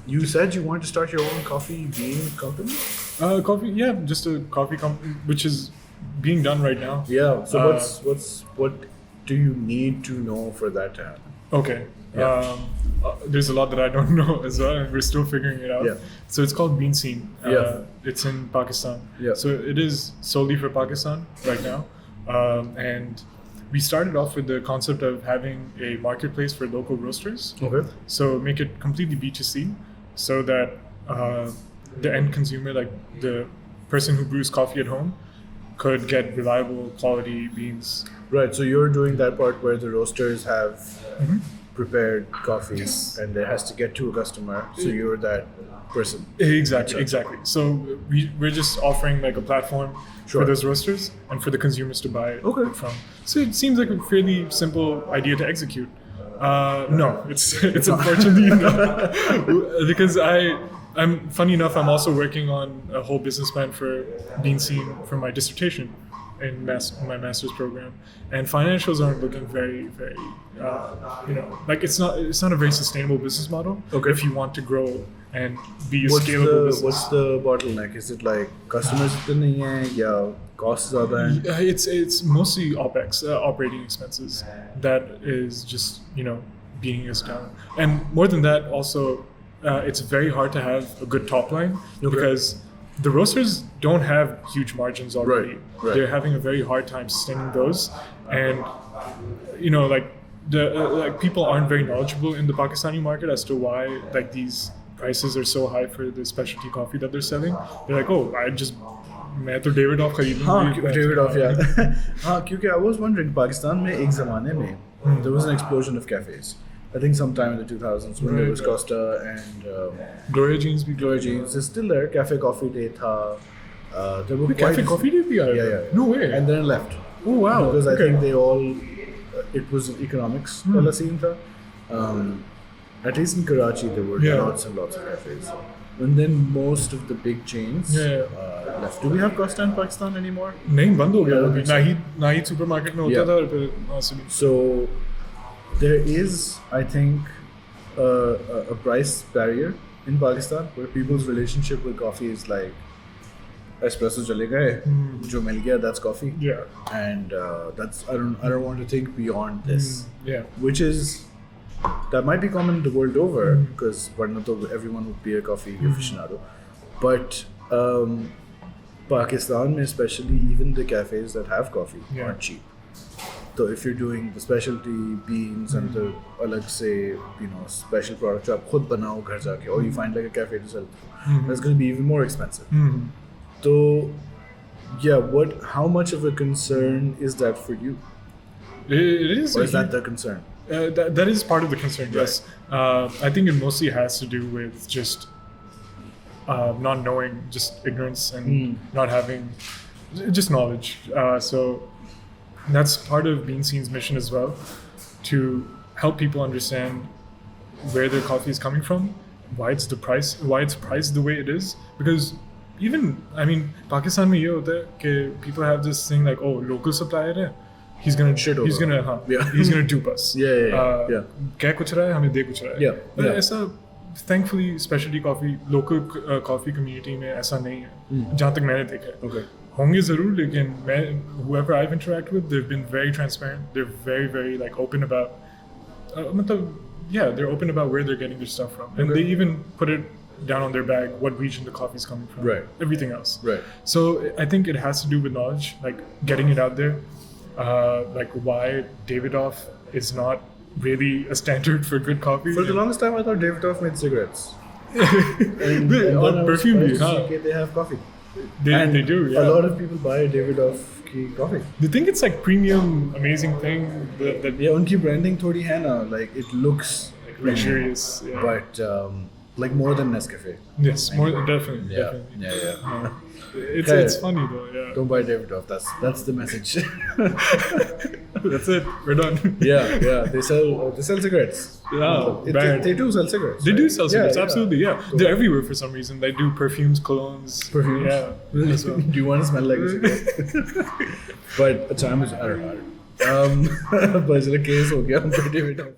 You said you wanted to start your own coffee bean company? Coffee, yeah, just a coffee company, which is being done right now. Yeah. So what do you need to know for that to happen? Okay. Yeah. There's a lot that I don't know as well, and we're still figuring it out. Yeah. So it's called Bean Scene. It's in Pakistan. Yeah. So it is solely for Pakistan right now. And we started off with the concept of having a marketplace for local roasters. Okay. So make it completely B2C so that the end consumer, like the person who brews coffee at home, could get reliable quality beans. Right. So you're doing that part where the roasters have prepared coffee and it has to get to a customer. So you're that person. Exactly. So we're just offering like a platform for those roasters and for the consumers to buy it from. So it seems like a fairly simple idea to execute. No, it's unfortunately not. Because I'm funny enough, I'm also working on a whole business plan for Bean Scene for my dissertation in my master's program, and financials aren't looking very, very, like it's not a very sustainable business model. Okay. If you want to grow and be a scalable business. What's the bottleneck? Is it like customers nahi hai ya costs zyada hai? It's mostly OPEX, operating expenses. That is just beating us down, and more than that, also it's very hard to have a good top line because the roasters don't have huge margins already. Right. They're having a very hard time sustaining those, and like people aren't very knowledgeable in the Pakistani market as to why like these prices are so high for the specialty coffee that they're selling. They're like, oh, मैं तो Davidoff खरीदूंगी. Davidoff, yeah. हाँ, क्योंकि I was wondering, Pakistan में एक ज़माने में there was an explosion of cafes. I think sometime in the 2000s when there was Costa and Gloria Jeans. Gloria Jeans is still there. Cafe Coffee Day tha. There were Cafe Coffee Day bhi aaya? Yeah. No way. And then it left. Oh wow. Because I think they all, it was an economics wala scene tha. At least in Karachi there were lots and lots of cafes. And then most of the big chains left. Do we have Costa in Pakistan anymore? नहीं, बंद हो गया. Naheed supermarket में होता था और फिर वहाँ से भी. So there is, I think, a price barrier in Pakistan where people's relationship with coffee is like espresso chale gaye, jo mil gaya, that's coffee. Yeah. And that's I don't want to think beyond this. Yeah. Which is that might be common the world over because everyone would be a coffee aficionado. But Pakistan, especially, even the cafes that have coffee aren't cheap. So if you're doing the specialty beans and the alag se, special product jo aap khud banao ghar jaake, or you find like a cafe to sell, that's going to be even more expensive. So yeah, how much of a concern is that for you? It is. Or is that the concern? That is part of the concern, yes. I think it mostly has to do with just not knowing, just ignorance and not having just knowledge. So that's part of Bean Scene's mission as well, to help people understand where their coffee is coming from, why it's priced the way it is. Because even, Pakistan mein ye hota hai ki people have this thing like, oh, local supplier hai, he's gonna dupe us. Yeah. Keh kuch raha hai, hame de kuch raha hai. Yeah. But aisa, thankfully, specialty coffee, local coffee community mein aisa nahi hai, jahan tak maine dekha hai. Okay. होंगे ज़रूर, लेकिन whoever I've interacted with, they've been very transparent. They're very, very open about, they're open about where they're getting their stuff from, and they even put it down on their bag what region the coffee is coming from. Right. Everything else. Right. So I think it has to do with knowledge, like getting it out there, like why Davidoff is not really a standard for good coffee. For the longest time, I thought Davidoff made cigarettes. and perfume bhi, they have coffee. They do, yeah. A lot of people buy Davidoff ki coffee. They think it's like premium, amazing thing. That unki branding thodi hai na, like it looks like luxurious, but like more than Nescafe. Yes, more definitely. Yeah. It's funny though. Yeah. Don't buy Davidoff. That's the message. That's it. We're done. Yeah. They sell cigarettes. Yeah, they do sell cigarettes. They do sell cigarettes. Absolutely. Yeah. Cool. They're everywhere for some reason. They do perfumes, colognes. Perfumes. Yeah. As well. Do you want to smell like a cigarette? But I don't know. But case ho gaya Davidoff.